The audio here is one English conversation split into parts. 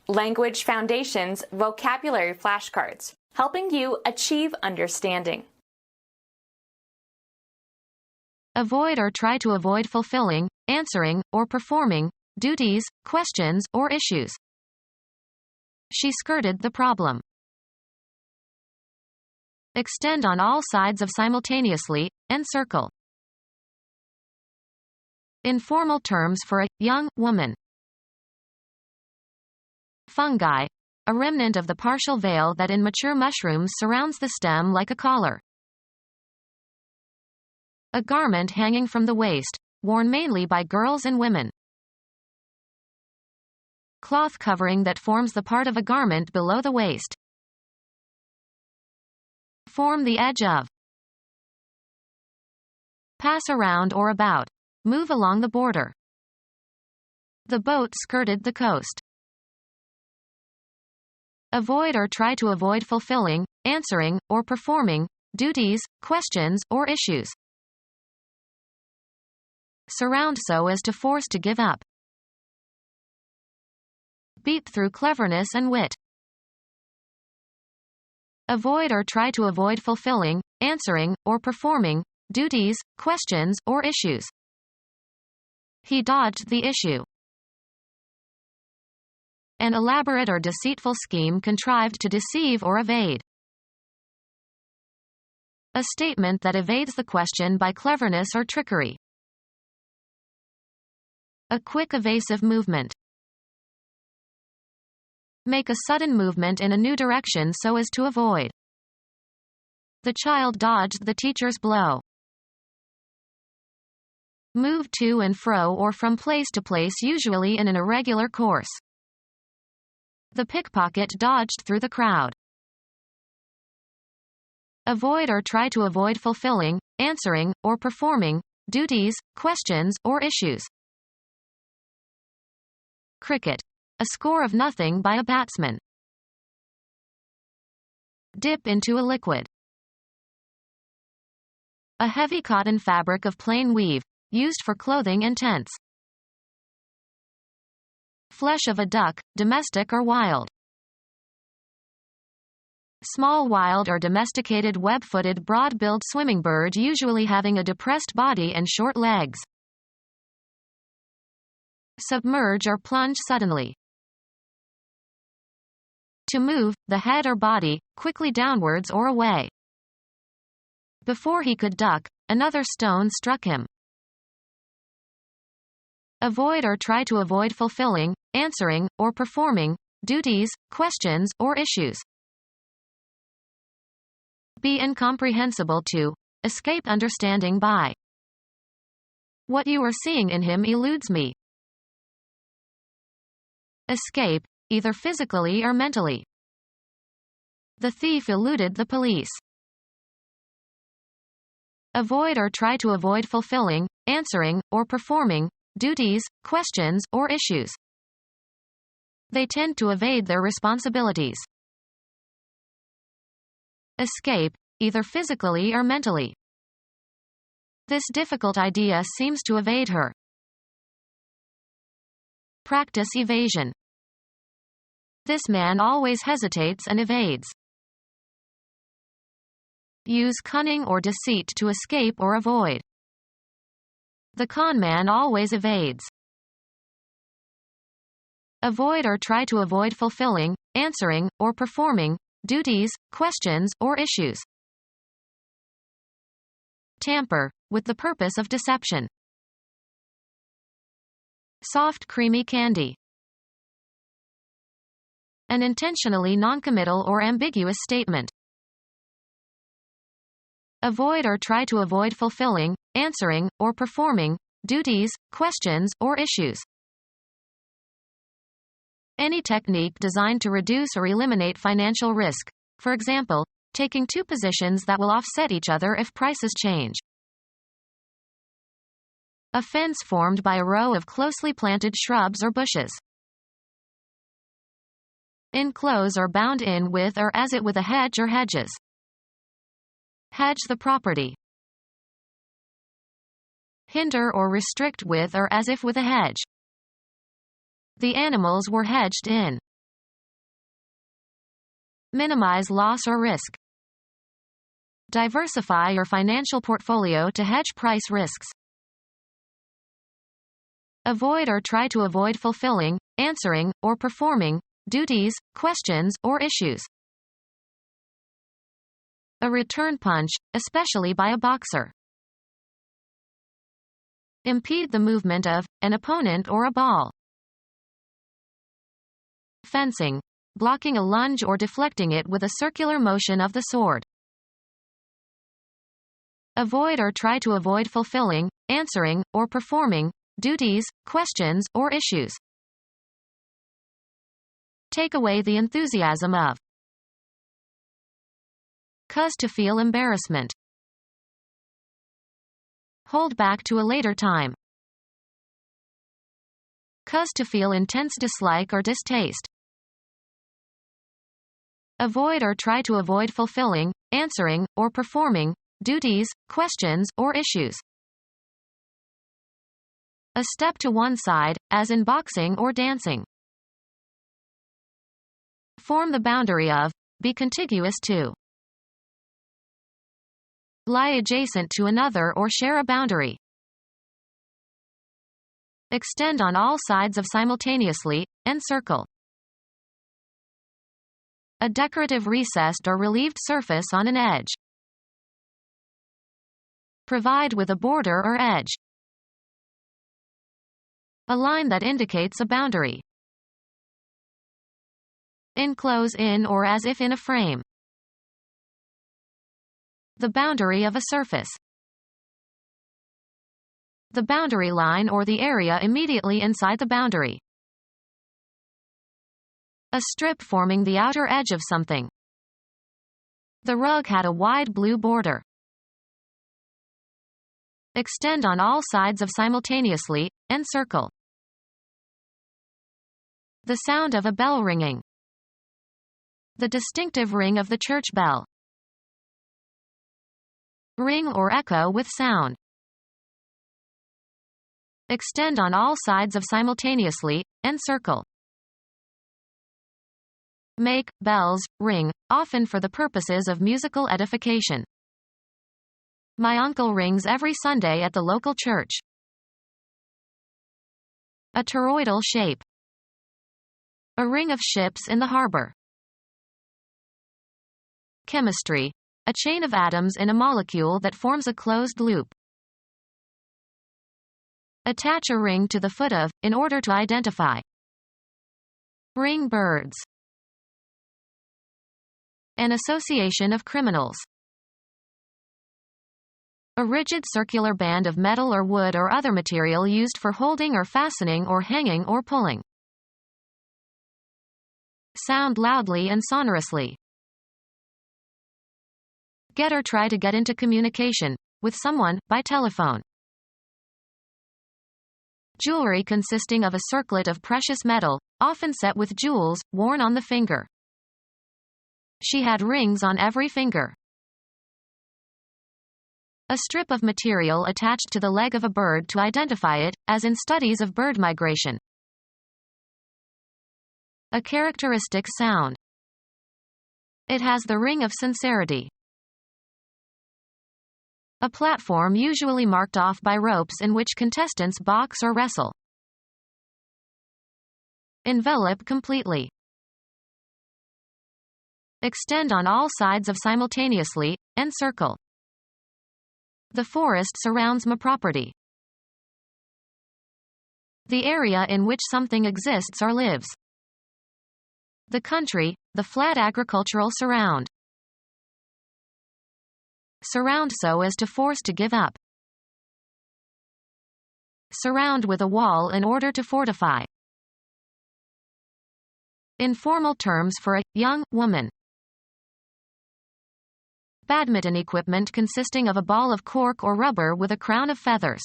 Language Foundations Vocabulary Flashcards, helping you achieve understanding. Avoid or try to avoid fulfilling, answering, or performing duties, questions, or issues. She skirted the problem. Extend on all sides of simultaneously, encircle. Informal terms for a young woman. Fungi, a remnant of the partial veil that in mature mushrooms surrounds the stem like a collar. A garment hanging from the waist, worn mainly by girls and women. Cloth covering that forms the part of a garment below the waist. Form the edge of. Pass around or about. Move along the border. The boat skirted the coast. Avoid or try to avoid fulfilling, answering, or performing duties, questions, or issues. Surround so as to force to give up. Beat through cleverness and wit. Avoid or try to avoid fulfilling, answering, or performing duties, questions, or issues. He dodged the issue. An elaborate or deceitful scheme contrived to deceive or evade. A statement that evades the question by cleverness or trickery. A quick evasive movement. Make a sudden movement in a new direction so as to avoid. The child dodged the teacher's blow. Move to and fro or from place to place, usually in an irregular course. The pickpocket dodged through the crowd. Avoid or try to avoid fulfilling, answering, or performing duties, questions, or issues. Cricket. A score of nothing by a batsman. Dip into a liquid. A heavy cotton fabric of plain weave, used for clothing and tents. Flesh of a duck, domestic or wild. Small wild or domesticated web-footed broad-billed swimming bird, usually having a depressed body and short legs. Submerge or plunge suddenly. To move, the head or body, quickly downwards or away. Before he could duck, another stone struck him. Avoid or try to avoid fulfilling, answering, or performing duties, questions, or issues. Be incomprehensible to. Escape understanding by. What you are seeing in him eludes me. Escape, either physically or mentally. The thief eluded the police. Avoid or try to avoid fulfilling, answering, or performing duties, questions, or issues. They tend to evade their responsibilities. Escape, either physically or mentally. This difficult idea seems to evade her. Practice evasion. This man always hesitates and evades. Use cunning or deceit to escape or avoid. The con man always evades. Avoid or try to avoid fulfilling, answering, or performing duties, questions, or issues. Tamper, with the purpose of deception. Soft creamy candy. An intentionally noncommittal or ambiguous statement. Avoid or try to avoid fulfilling, answering, or performing duties, questions, or issues. Any technique designed to reduce or eliminate financial risk. For example, taking two positions that will offset each other if prices change. A fence formed by a row of closely planted shrubs or bushes. Enclose or bound in with or as it with a hedge or hedges. Hedge the property. Hinder or restrict with or as if with a hedge. The animals were hedged in. Minimize loss or risk. Diversify your financial portfolio to hedge price risks. Avoid or try to avoid fulfilling, answering, or performing duties, questions, or issues. A return punch, especially by a boxer. Impede the movement of an opponent or a ball. Fencing. Blocking a lunge or deflecting it with a circular motion of the sword. Avoid or try to avoid fulfilling, answering, or performing duties, questions, or issues. Take away the enthusiasm of. Cause to feel embarrassment. Hold back to a later time. Cause to feel intense dislike or distaste. Avoid or try to avoid fulfilling, answering, or performing duties, questions, or issues. A step to one side, as in boxing or dancing. Form the boundary of. Be contiguous to. Lie adjacent to another or share a boundary. Extend on all sides of simultaneously, encircle. A decorative recessed or relieved surface on an edge. Provide with a border or edge. A line that indicates a boundary. Enclose in or as if in a frame. The boundary of a surface. The boundary line or the area immediately inside the boundary. A strip forming the outer edge of something. The rug had a wide blue border. Extend on all sides of simultaneously, encircle. The sound of a bell ringing. The distinctive ring of the church bell. Ring or echo with sound. Extend on all sides of simultaneously, encircle. Make bells ring, often for the purposes of musical edification. My uncle rings every Sunday at the local church. A toroidal shape. A ring of ships in the harbor. Chemistry. A chain of atoms in a molecule that forms a closed loop. Attach a ring to the foot of, in order to identify. Ring birds. An association of criminals. A rigid circular band of metal or wood or other material used for holding or fastening or hanging or pulling. Sound loudly and sonorously. Get or try to get into communication with someone by telephone. Jewelry consisting of a circlet of precious metal, often set with jewels, worn on the finger. She had rings on every finger. A strip of material attached to the leg of a bird to identify it, as in studies of bird migration. A characteristic sound. It has the ring of sincerity. A platform usually marked off by ropes in which contestants box or wrestle. Envelop completely. Extend on all sides of simultaneously, encircle. The forest surrounds my property. The area in which something exists or lives. The country, the flat agricultural surround. Surround so as to force to give up. Surround with a wall in order to fortify. Informal terms for a young woman. Badminton equipment consisting of a ball of cork or rubber with a crown of feathers.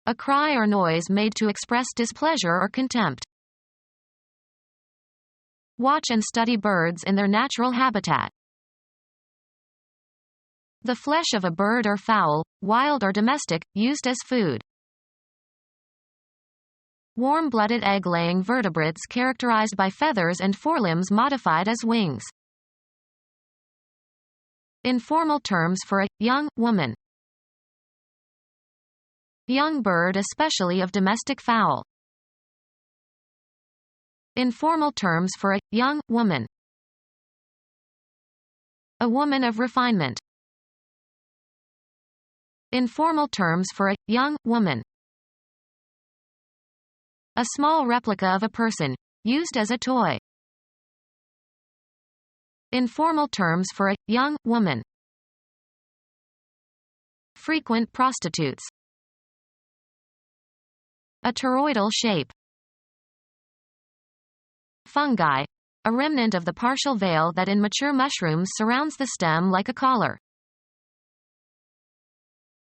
A cry or noise made to express displeasure or contempt. Watch and study birds in their natural habitat. The flesh of a bird or fowl, wild or domestic, used as food. Warm-blooded egg-laying vertebrates characterized by feathers and forelimbs modified as wings. Informal terms for a young woman. Young bird, especially of domestic fowl. Informal terms for a young woman. A woman of refinement. Informal terms for a young woman. A small replica of a person, used as a toy. Informal terms for a young woman. Frequent prostitutes. A toroidal shape. Fungi. A remnant of the partial veil that in mature mushrooms surrounds the stem like a collar.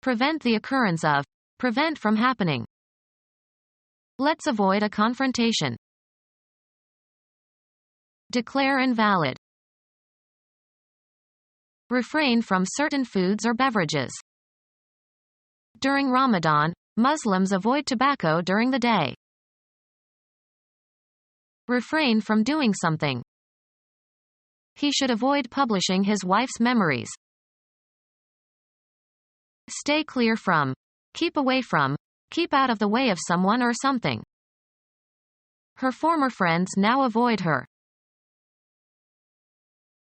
Prevent the occurrence of. Prevent from happening. Let's avoid a confrontation. Declare invalid. Refrain from certain foods or beverages. During Ramadan, Muslims avoid tobacco during the day. Refrain from doing something. He should avoid publishing his wife's memories. Stay clear from. Keep away from. Keep out of the way of someone or something. Her former friends now avoid her.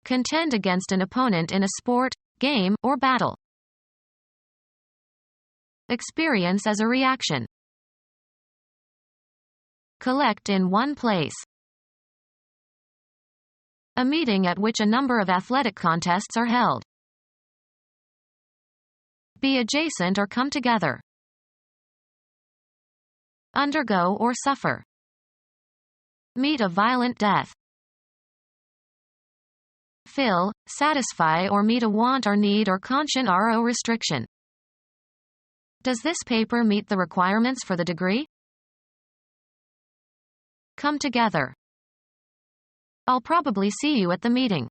Contend against an opponent in a sport, game, or battle. Experience as a reaction. Collect in one place. A meeting at which a number of athletic contests are held. Be adjacent or come together. Undergo or suffer. Meet a violent death. Fill, satisfy or meet a want or need or conscient RO restriction. Does this paper meet the requirements for the degree? Come together. I'll probably see you at the meeting.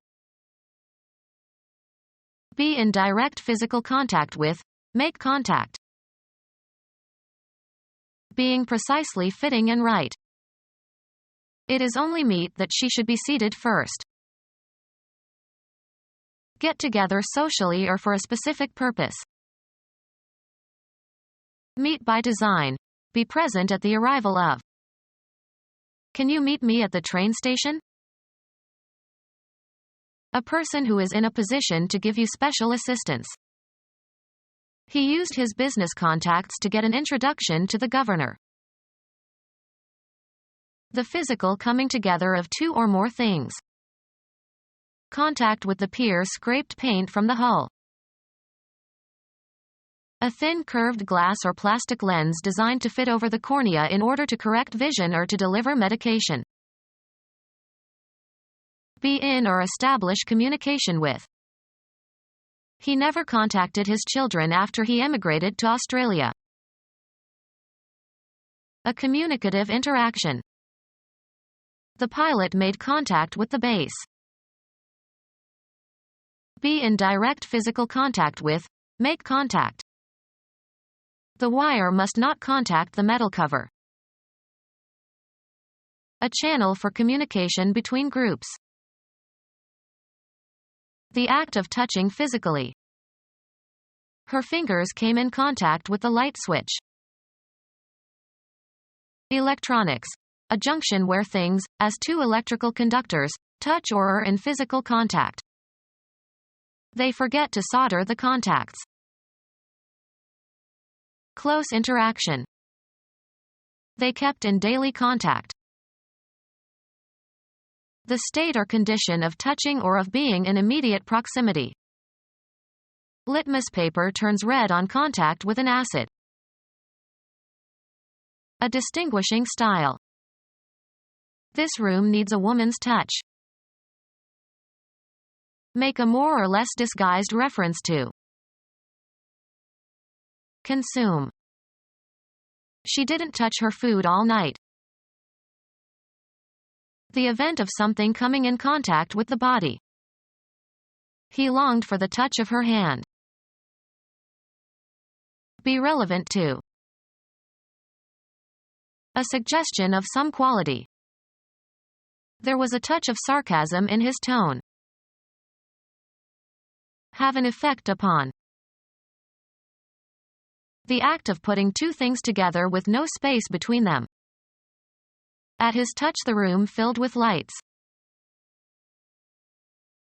Be in direct physical contact with. Make contact. Being precisely fitting and right. It is only meet that she should be seated first. Get together socially or for a specific purpose. Meet by design. Be present at the arrival of. Can you meet me at the train station? A person who is in a position to give you special assistance. He used his business contacts to get an introduction to the governor. The physical coming together of two or more things. Contact with the pier scraped paint from the hull. A thin curved glass or plastic lens designed to fit over the cornea in order to correct vision or to deliver medication. Be in or establish communication with. He never contacted his children after he emigrated to Australia. A communicative interaction. The pilot made contact with the base. Be in direct physical contact with. Make contact. The wire must not contact the metal cover. A channel for communication between groups. The act of touching physically. Her fingers came in contact with the light switch. Electronics. A junction where things, as two electrical conductors, touch or are in physical contact. They forget to solder the contacts. Close interaction. They kept in daily contact. The state or condition of touching or of being in immediate proximity. Litmus paper turns red on contact with an acid. A distinguishing style. This room needs a woman's touch. Make a more or less disguised reference to. Consume. She didn't touch her food all night. The event of something coming in contact with the body. He longed for the touch of her hand. Be relevant to. A suggestion of some quality. There was a touch of sarcasm in his tone. Have an effect upon. The act of putting two things together with no space between them. At his touch the room filled with lights.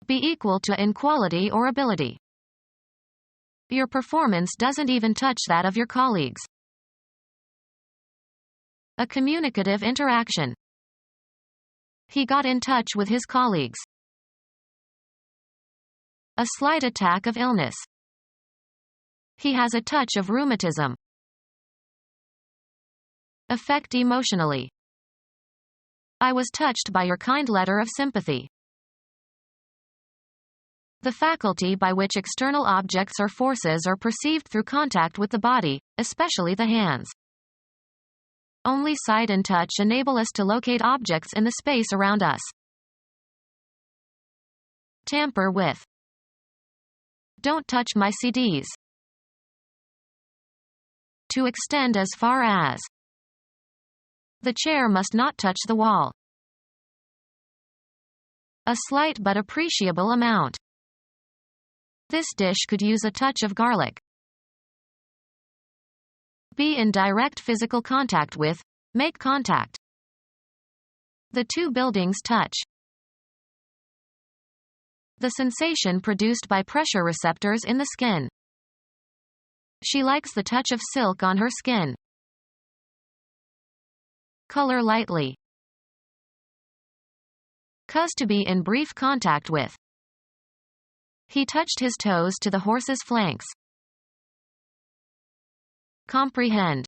Be equal to in quality or ability. Your performance doesn't even touch that of your colleagues. A communicative interaction. He got in touch with his colleagues. A slight attack of illness. He has a touch of rheumatism. Affect emotionally. I was touched by your kind letter of sympathy. The faculty by which external objects or forces are perceived through contact with the body, especially the hands. Only sight and touch enable us to locate objects in the space around us. Tamper with. Don't touch my CDs. To extend as far as. The chair must not touch the wall. A slight but appreciable amount. This dish could use a touch of garlic. Be in direct physical contact with. Make contact. The two buildings touch. The sensation produced by pressure receptors in the skin. She likes the touch of silk on her skin. Color lightly. Cause to be in brief contact with. He touched his toes to the horse's flanks. Comprehend.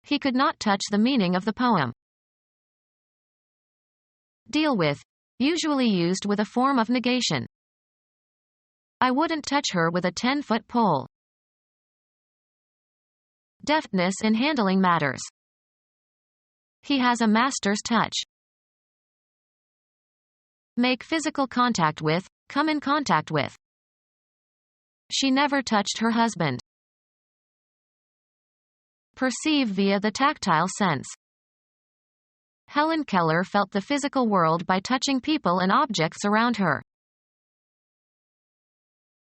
He could not touch the meaning of the poem. Deal with. Usually used with a form of negation. I wouldn't touch her with a 10-foot pole. Deftness in handling matters. He has a master's touch. Make physical contact with. Come in contact with. She never touched her husband. Perceive via the tactile sense. Helen Keller felt the physical world by touching people and objects around her.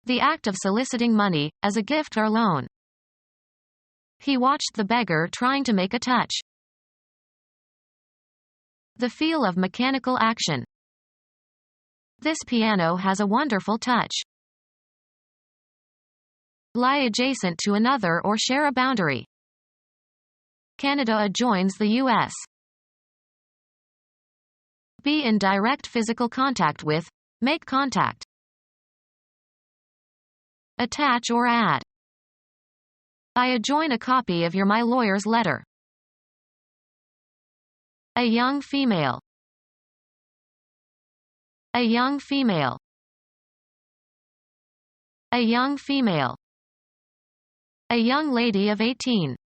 The act of soliciting money, as a gift or loan. He watched the beggar trying to make a touch. The feel of mechanical action. This piano has a wonderful touch. Lie adjacent to another or share a boundary. Canada adjoins the U.S. Be in direct physical contact with. Make contact. Attach or add. I adjoin a copy of your my lawyer's letter. A young female. A young female. A young female. A young lady of 18.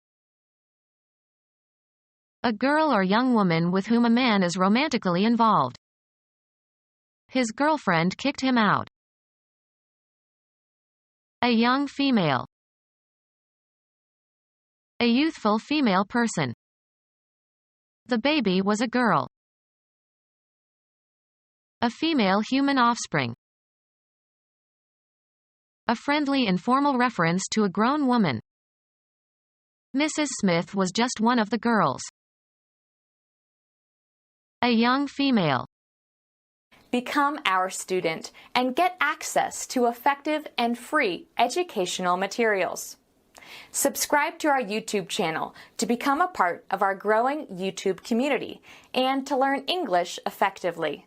A girl or young woman with whom a man is romantically involved. His girlfriend kicked him out. A young female. A youthful female person. The baby was a girl. A female human offspring. A friendly informal reference to a grown woman. Mrs. Smith was just one of the girls. A young female. Become our student and get access to effective and free educational materials. Subscribe to our YouTube channel to become a part of our growing YouTube community and to learn English effectively.